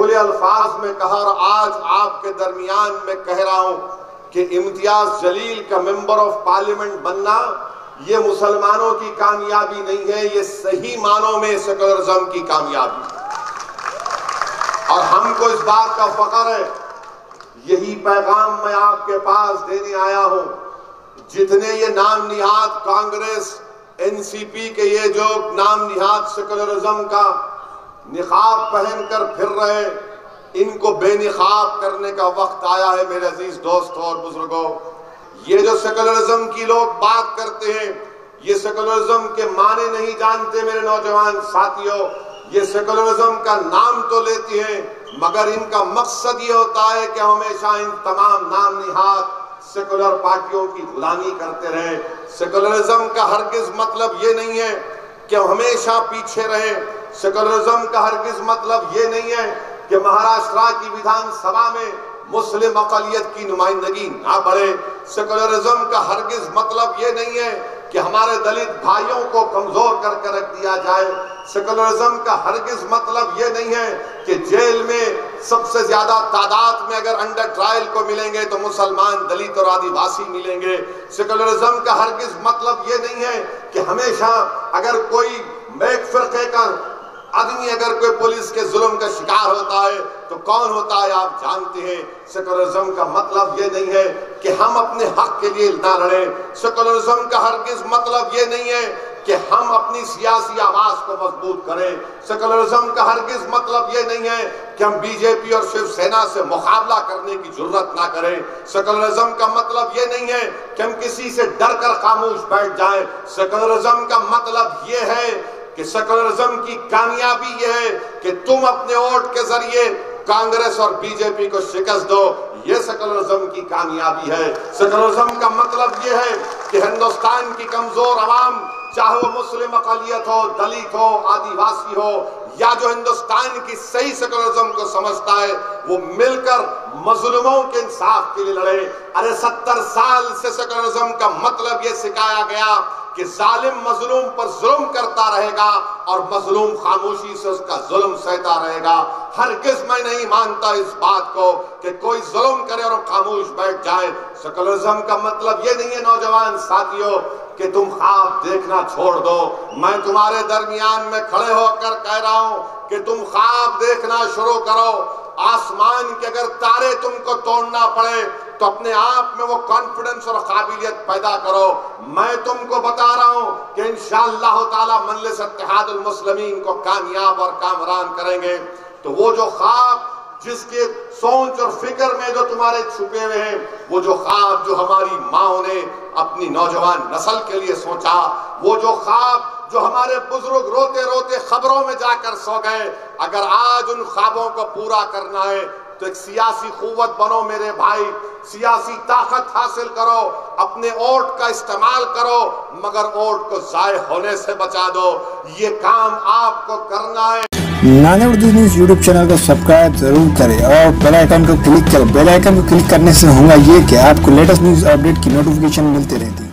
کھلے الفاظ میں کہا اور آج آپ کے درمیان میں کہہ رہا ہوں کہ امتیاز جلیل کا ممبر آف پارلیمنٹ بننا یہ مسلمانوں کی کامیابی نہیں ہے، یہ صحیح معنوں میں سیکولرزم کی کامیابی ہے۔ اور ہم کو اس بات کا فخر ہے، یہی پیغام میں آپ کے پاس دینے آیا ہوں۔ جتنے یہ نام نہاد کانگریس این سی پی کے یہ جو نام نہاد سیکولرزم کا نقاب پہن کر پھر رہے، ان کو بے نقاب کرنے کا وقت آیا ہے میرے عزیز دوستوں اور بزرگوں۔ یہ جو سیکولرزم کی لوگ بات کرتے ہیں، یہ سیکولرزم کے معنی نہیں جانتے میرے نوجوان ساتھیوں۔ یہ سیکولرزم کا نام تو لیتی ہیں مگر ان کا مقصد یہ ہوتا ہے کہ ہمیشہ ان تمام نام نہاد سیکولر پارٹیوں کی غلامی کرتے رہیں۔ سیکولرزم کا ہرگز مطلب یہ نہیں ہے کہ ہمیشہ پیچھے رہیں۔ سیکولرزم کا ہرگز مطلب یہ نہیں ہے کہ مہاراشٹرا کی ویدھان سبھا میں مسلم اقلیت کی نمائندگی نہ بڑھے۔ سیکولرزم کا ہرگز مطلب یہ نہیں ہے کہ ہمارے دلت بھائیوں کو کمزور کر کے رکھ دیا جائے۔ سیکولرزم کا ہرگز مطلب یہ نہیں ہے کہ جیل میں سب سے زیادہ تعداد میں اگر انڈر ٹرائل کو ملیں گے تو مسلمان، دلت اور آدیواسی ملیں گے۔ سیکولرزم کا ہرگز مطلب یہ نہیں ہے کہ ہمیشہ اگر کوئی ایک فرقے کا آدمی اگر کوئی پولیس کے ظلم کا شکار ہوتا ہے تو کون ہوتا ہے آپ جانتے ہیں۔ سیکولرزم کا مطلب یہ نہیں ہے کہ ہم اپنے حق کے لیے نہ لڑیں۔ سیکولرزم کا ہرگز مطلب یہ نہیں ہے کہ ہم اپنی سیاسی آواز کو مضبوط کریں۔ سیکولرزم کا ہرگز مطلب یہ نہیں ہے کہ ہم بی جے پی اور شیو سینا سے مقابلہ کرنے کی جرت نہ کریں۔ سیکولرزم کا مطلب یہ نہیں ہے کہ ہم کسی سے ڈر کر خاموش بیٹھ جائیں۔ سیکولرزم کا مطلب یہ ہے کہ سیکولرزم کی کامیابی یہ ہے کہ تم اپنے ووٹ کے ذریعے کانگریس اور بی جے پی کو شکست دو۔ یہ سیکولرزم کی کامیابی ہے۔ سیکولرزم کا مطلب یہ ہے کہ ہندوستان کی کمزور عوام، چاہے وہ مسلم اقلیت ہو، دلت ہو، آدیواسی ہو، یا جو ہندوستان کی صحیح سیکولرزم کو سمجھتا ہے، وہ مل کر مظلوموں کے انصاف کے لیے لڑے۔ ارے 70 سال سے سیکولرزم کا مطلب یہ سکھایا گیا کہ ظالم مظلوم پر ظلم کرتا رہے گا اور مظلوم خاموشی سے اس کا ظلم سہتا رہے گا۔ ہرگز میں نہیں مانتا اس بات کو کہ کوئی ظلم کرے اور خاموش بیٹھ جائے۔ سیکولرزم کا مطلب یہ نہیں ہے نوجوان ساتھیوں کہ تم خواب دیکھنا چھوڑ دو۔ میں تمہارے درمیان میں کھڑے ہو کر کہہ رہا ہوں کہ تم خواب دیکھنا شروع کرو۔ آسمان کے اگر تارے تم کو توڑنا پڑے تو اپنے آپ میں وہ کانفیڈنس اور قابلیت پیدا کرو۔ میں تم کو بتا رہا ہوں کہ انشاءاللہ تعالی مجلس اتحاد المسلمین کو کامیاب اور کامران کریں گے۔ تو وہ جو خواب جس کے سوچ اور فکر میں جو تمہارے چھپے ہوئے ہیں، وہ جو خواب جو ہماری ماں نے اپنی نوجوان نسل کے لیے سوچا، وہ جو خواب جو ہمارے بزرگ روتے روتے خبروں میں جا کر سو گئے، اگر آج ان خوابوں کو پورا کرنا ہے تو ایک سیاسی قوت بنو میرے بھائی، سیاسی طاقت حاصل کرو، اپنے ووٹ کا استعمال کرو، مگر ووٹ کو ضائع ہونے سے بچا دو۔ یہ کام آپ کو کرنا ہے۔ نانے اردو نیوز یوٹیوب چینل کو سبسکرائب ضرور کریں اور بیل آئیکن کو کلک کریں۔ بیل آئیکن کو کلک کرنے سے ہوگا یہ کہ آپ کو لیٹسٹ نیوز اپڈیٹ کی نوٹیفیکیشن ملتی رہتی ہے۔